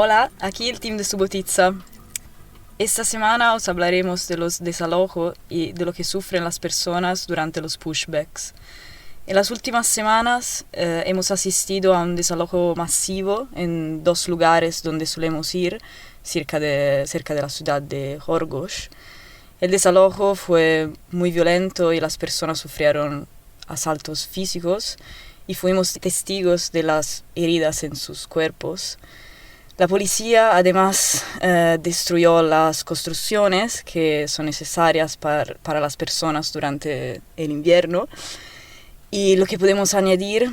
Hola, aquí el team de Subotica. Esta semana os hablaremos de los desalojos y de lo que sufren las personas durante los pushbacks. En las últimas semanas hemos asistido a un desalojo masivo en dos lugares donde solemos ir, cerca de la ciudad de Horgosh. El desalojo fue muy violento y las personas sufrieron asaltos físicos y fuimos testigos de las heridas en sus cuerpos. La policía además destruyó las construcciones que son necesarias para las personas durante el invierno. Y lo que podemos añadir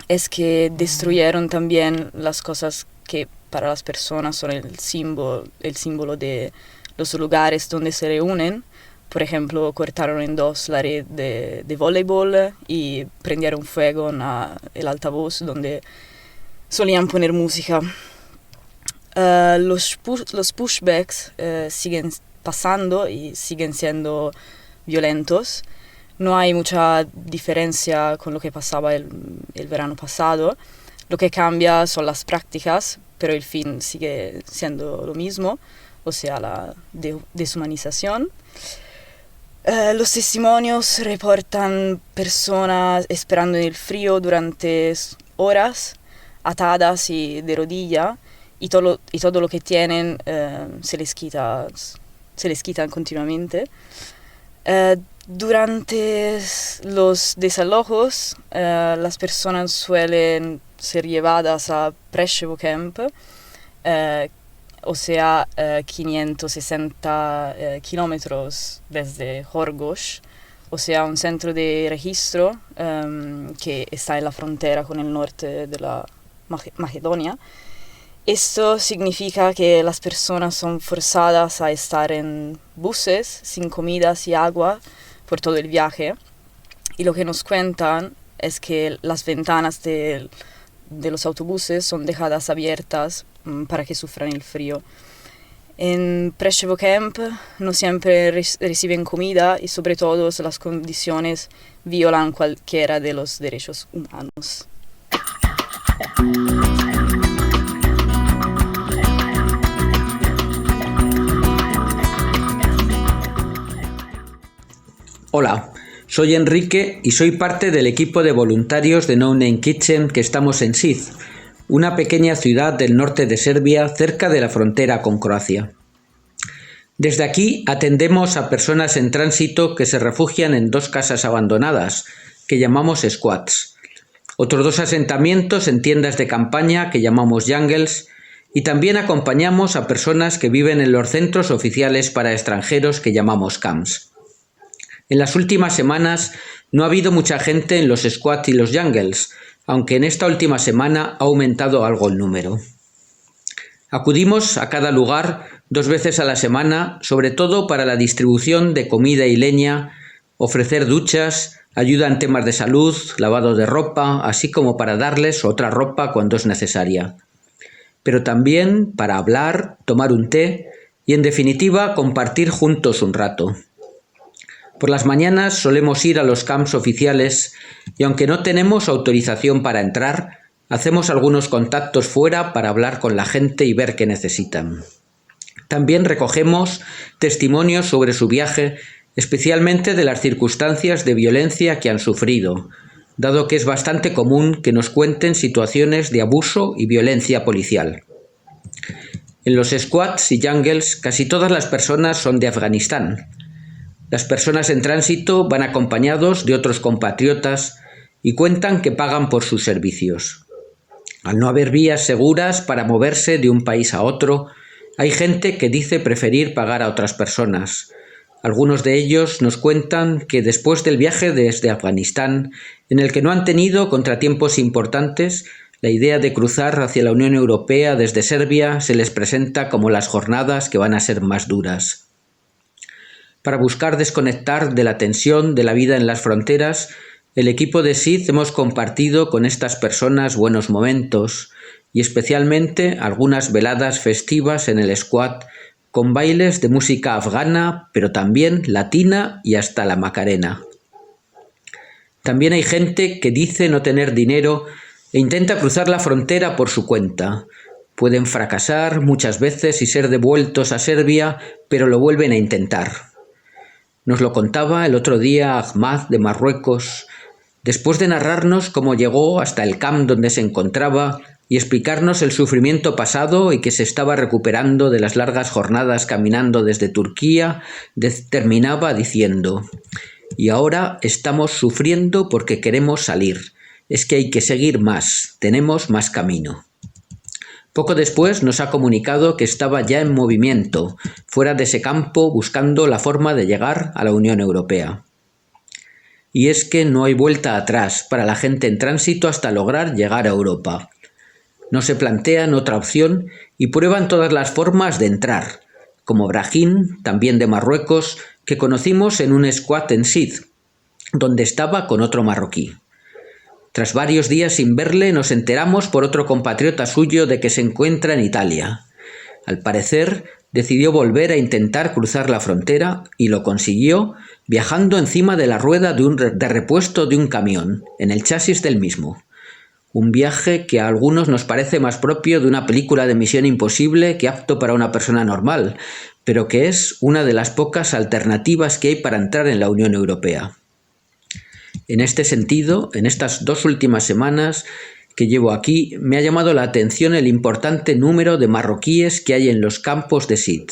es que destruyeron también las cosas que para las personas son el símbolo de los lugares donde se reúnen. Por ejemplo, cortaron en dos la red de voleibol y prendieron fuego en el altavoz donde solían poner música. Los pushbacks siguen pasando y siguen siendo violentos. No hay mucha diferencia con lo que pasaba el verano pasado. Lo que cambia son las prácticas, pero el fin sigue siendo lo mismo, o sea, la deshumanización. Los testimonios reportan personas esperando en el frío durante horas, atadas y de rodilla, y todo lo que tienen se les quita continuamente. Durante los desalojos, las personas suelen ser llevadas a Preševo Camp, o sea, 560 kilómetros desde Horgosh, o sea, un centro de registro que está en la frontera con el norte de la Macedonia. Esto significa que las personas son forzadas a estar en buses sin comidas y agua por todo el viaje. Y lo que nos cuentan es que las ventanas de los autobuses son dejadas abiertas para que sufran el frío. En Preševo Camp no siempre reciben comida y sobre todo las condiciones violan cualquiera de los derechos humanos. Hola, soy Enrique y soy parte del equipo de voluntarios de No Name Kitchen que estamos en Sić, una pequeña ciudad del norte de Serbia cerca de la frontera con Croacia. Desde aquí atendemos a personas en tránsito que se refugian en dos casas abandonadas, que llamamos squats, otros dos asentamientos en tiendas de campaña que llamamos jungles, y también acompañamos a personas que viven en los centros oficiales para extranjeros que llamamos camps. En las últimas semanas no ha habido mucha gente en los squats y los jungles, aunque en esta última semana ha aumentado algo el número. Acudimos a cada lugar 2 veces a la semana, sobre todo para la distribución de comida y leña, ofrecer duchas, ayuda en temas de salud, lavado de ropa, así como para darles otra ropa cuando es necesaria. Pero también para hablar, tomar un té y, en definitiva, compartir juntos un rato. Por las mañanas solemos ir a los camps oficiales y aunque no tenemos autorización para entrar, hacemos algunos contactos fuera para hablar con la gente y ver qué necesitan. También recogemos testimonios sobre su viaje, especialmente de las circunstancias de violencia que han sufrido, dado que es bastante común que nos cuenten situaciones de abuso y violencia policial. En los squats y jungles casi todas las personas son de Afganistán. Las personas en tránsito van acompañados de otros compatriotas y cuentan que pagan por sus servicios. Al no haber vías seguras para moverse de un país a otro, hay gente que dice preferir pagar a otras personas. Algunos de ellos nos cuentan que después del viaje desde Afganistán, en el que no han tenido contratiempos importantes, la idea de cruzar hacia la Unión Europea desde Serbia se les presenta como las jornadas que van a ser más duras. Para buscar desconectar de la tensión de la vida en las fronteras, el equipo de Sić hemos compartido con estas personas buenos momentos y especialmente algunas veladas festivas en el squat con bailes de música afgana, pero también latina y hasta la Macarena. También hay gente que dice no tener dinero e intenta cruzar la frontera por su cuenta, Pueden fracasar muchas veces y ser devueltos a Serbia, pero lo vuelven a intentar. Nos lo contaba el otro día Ahmad de Marruecos, después de narrarnos cómo llegó hasta el camp donde se encontraba y explicarnos el sufrimiento pasado y que se estaba recuperando de las largas jornadas caminando desde Turquía, terminaba diciendo: «Y ahora estamos sufriendo porque queremos salir. Es que hay que seguir más, tenemos más camino». Poco después nos ha comunicado que estaba ya en movimiento, fuera de ese campo, buscando la forma de llegar a la Unión Europea. Y es que no hay vuelta atrás para la gente en tránsito hasta lograr llegar a Europa. No se plantean otra opción y prueban todas las formas de entrar, como Brahim, también de Marruecos, que conocimos en un squat en Sid, donde estaba con otro marroquí. Tras varios días sin verle, nos enteramos por otro compatriota suyo de que se encuentra en Italia. Al parecer, decidió volver a intentar cruzar la frontera y lo consiguió viajando encima de la rueda de repuesto de un camión, en el chasis del mismo. Un viaje que a algunos nos parece más propio de una película de Misión Imposible que apto para una persona normal, pero que es una de las pocas alternativas que hay para entrar en la Unión Europea. En este sentido, en estas 2 últimas semanas que llevo aquí, me ha llamado la atención el importante número de marroquíes que hay en los campos de Sid.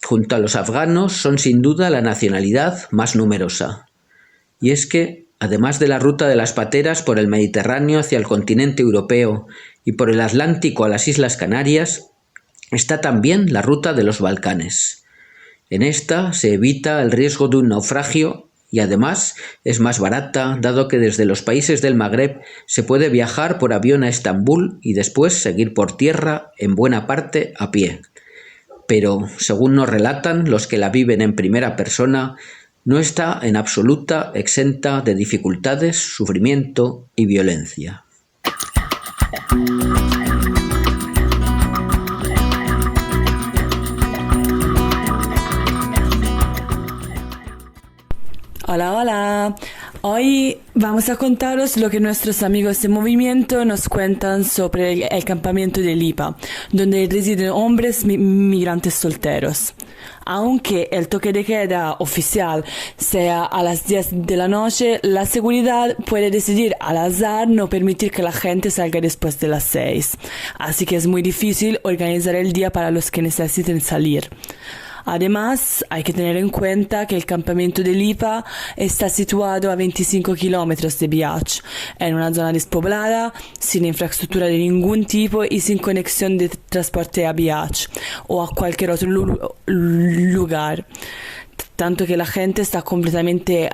Junto a los afganos, son sin duda la nacionalidad más numerosa. Y es que, además de la ruta de las pateras por el Mediterráneo hacia el continente europeo y por el Atlántico a las Islas Canarias, está también la ruta de los Balcanes. En esta se evita el riesgo de un naufragio y además es más barata, dado que desde los países del Magreb se puede viajar por avión a Estambul y después seguir por tierra, en buena parte a pie. Pero, según nos relatan los que la viven en primera persona, no está en absoluta exenta de dificultades, sufrimiento y violencia. Hola, hola. Hoy vamos a contaros lo que nuestros amigos de Movimiento nos cuentan sobre el campamento de Lipa, donde residen hombres migrantes solteros. Aunque el toque de queda oficial sea a las 10 de la noche, la seguridad puede decidir al azar no permitir que la gente salga después de las 6. Así que es muy difícil organizar el día para los que necesiten salir. Además, hay que tener en cuenta que el campamento de Lipa está situado a 25 kilómetros de Bihac, en una zona despoblada, sin infraestructura de ningún tipo y sin conexión de transporte a Bihac o a cualquier otro lugar. Tanto que la gente está completamente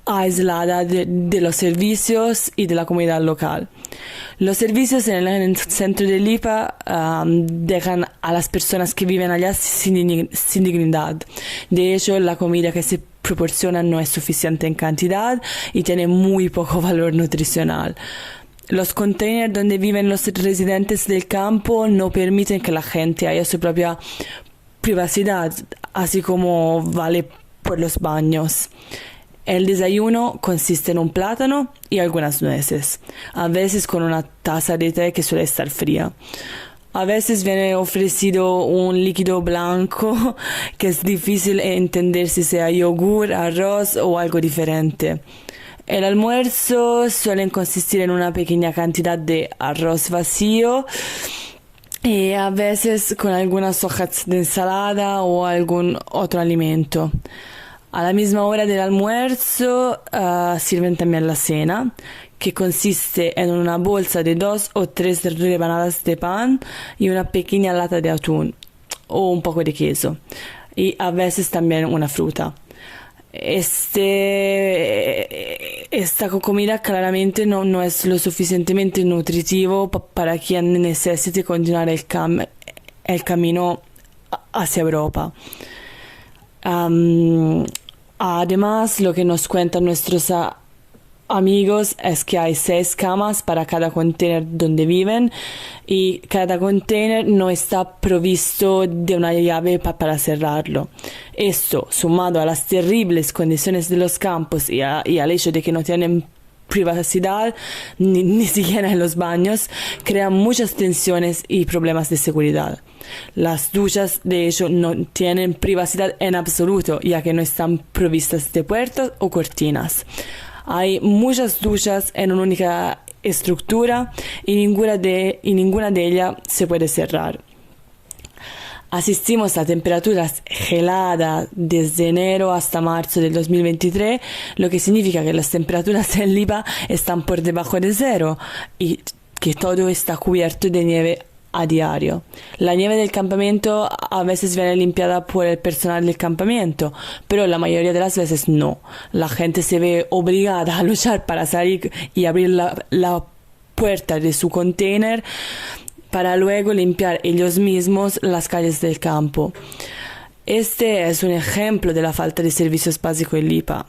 aislada de los servicios y de la comunidad local. Los servicios en el centro de Lipa dejan a las personas que viven allá sin dignidad. De hecho, la comida que se proporciona no es suficiente en cantidad y tiene muy poco valor nutricional. Los containers donde viven los residentes del campo no permiten que la gente haya su propia privacidad, así como vale por los baños. El desayuno consiste en un plátano y algunas nueces, a veces con una taza de té que suele estar fría. A veces viene ofrecido un líquido blanco que es difícil entender si sea yogur, arroz o algo diferente. El almuerzo suele consistir en una pequeña cantidad de arroz vacío y a veces con algunas hojas de ensalada o algún otro alimento. A la misma hora del almuerzo sirven también la cena, que consiste en una bolsa de 2 o 3 rebanadas de pan y una pequeña lata de atún o un poco de queso y a veces también una fruta. Esta comida claramente no es lo suficientemente nutritivo para quien necesite continuar el camino hacia Europa. Además, lo que nos cuentan nuestros amigos es que hay 6 camas para cada container donde viven y cada container no está provisto de una llave para cerrarlo. Esto, sumado a las terribles condiciones de los campos y al hecho de que no tienen privacidad, ni siquiera en los baños, crea muchas tensiones y problemas de seguridad. Las duchas, de hecho, no tienen privacidad en absoluto, ya que no están provistas de puertas o cortinas. Hay muchas duchas en una única estructura y ninguna de ellas se puede cerrar. Asistimos a temperaturas heladas desde enero hasta marzo del 2023, lo que significa que las temperaturas en Lipa están por debajo de cero y que todo está cubierto de nieve a diario. La nieve del campamento a veces viene limpiada por el personal del campamento, pero la mayoría de las veces no. La gente se ve obligada a luchar para salir y abrir la puerta de su container para luego limpiar ellos mismos las calles del campo. Este es un ejemplo de la falta de servicios básicos en Lipa.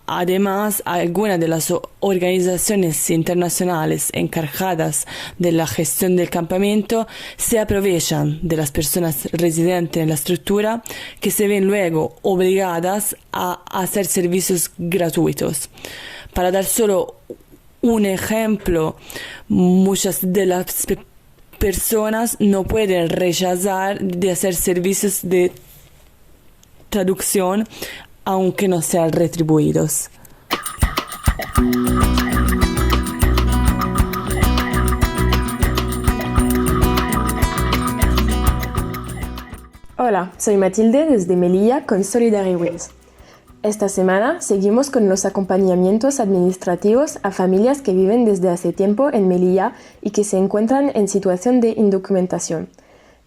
Además, algunas de las organizaciones internacionales encargadas de la gestión del campamento se aprovechan de las personas residentes en la estructura que se ven luego obligadas a hacer servicios gratuitos. Para dar solo un ejemplo, muchas de las personas no pueden rechazar de hacer servicios de traducción aunque no sean retribuidos. Hola, soy Matilde desde Melilla con Solidary Wheels. Esta semana seguimos con los acompañamientos administrativos a familias que viven desde hace tiempo en Melilla y que se encuentran en situación de indocumentación.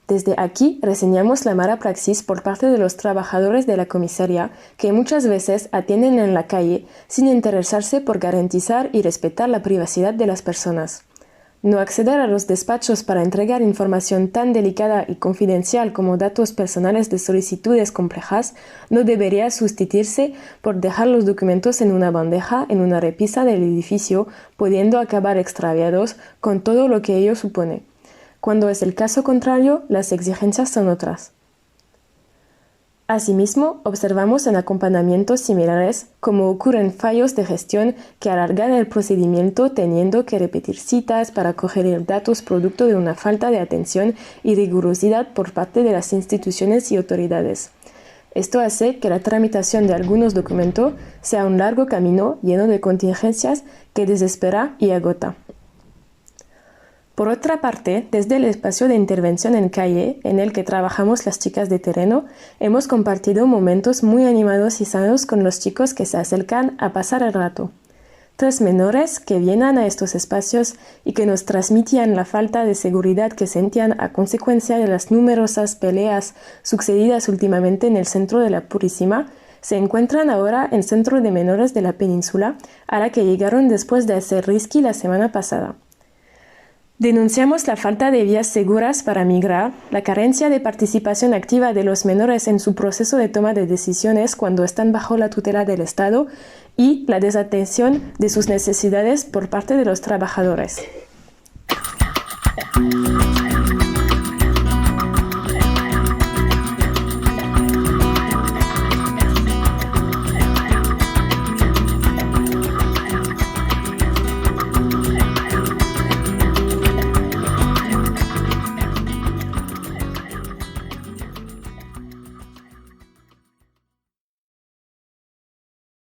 Desde aquí reseñamos la mala praxis por parte de los trabajadores de la comisaría que muchas veces atienden en la calle sin interesarse por garantizar y respetar la privacidad de las personas. No acceder a los despachos para entregar información tan delicada y confidencial como datos personales de solicitudes complejas no debería sustituirse por dejar los documentos en una bandeja en una repisa del edificio, pudiendo acabar extraviados con todo lo que ello supone. Cuando es el caso contrario, las exigencias son otras. Asimismo, observamos en acompañamientos similares cómo ocurren fallos de gestión que alargan el procedimiento teniendo que repetir citas para coger datos producto de una falta de atención y rigurosidad por parte de las instituciones y autoridades. Esto hace que la tramitación de algunos documentos sea un largo camino lleno de contingencias que desespera y agota. Por otra parte, desde el espacio de intervención en calle, en el que trabajamos las chicas de terreno, hemos compartido momentos muy animados y sanos con los chicos que se acercan a pasar el rato. 3 menores que vienen a estos espacios y que nos transmitían la falta de seguridad que sentían a consecuencia de las numerosas peleas sucedidas últimamente en el centro de la Purísima, se encuentran ahora en centro de menores de la península, a la que llegaron después de hacer risky la semana pasada. Denunciamos la falta de vías seguras para migrar, la carencia de participación activa de los menores en su proceso de toma de decisiones cuando están bajo la tutela del Estado y la desatención de sus necesidades por parte de los trabajadores.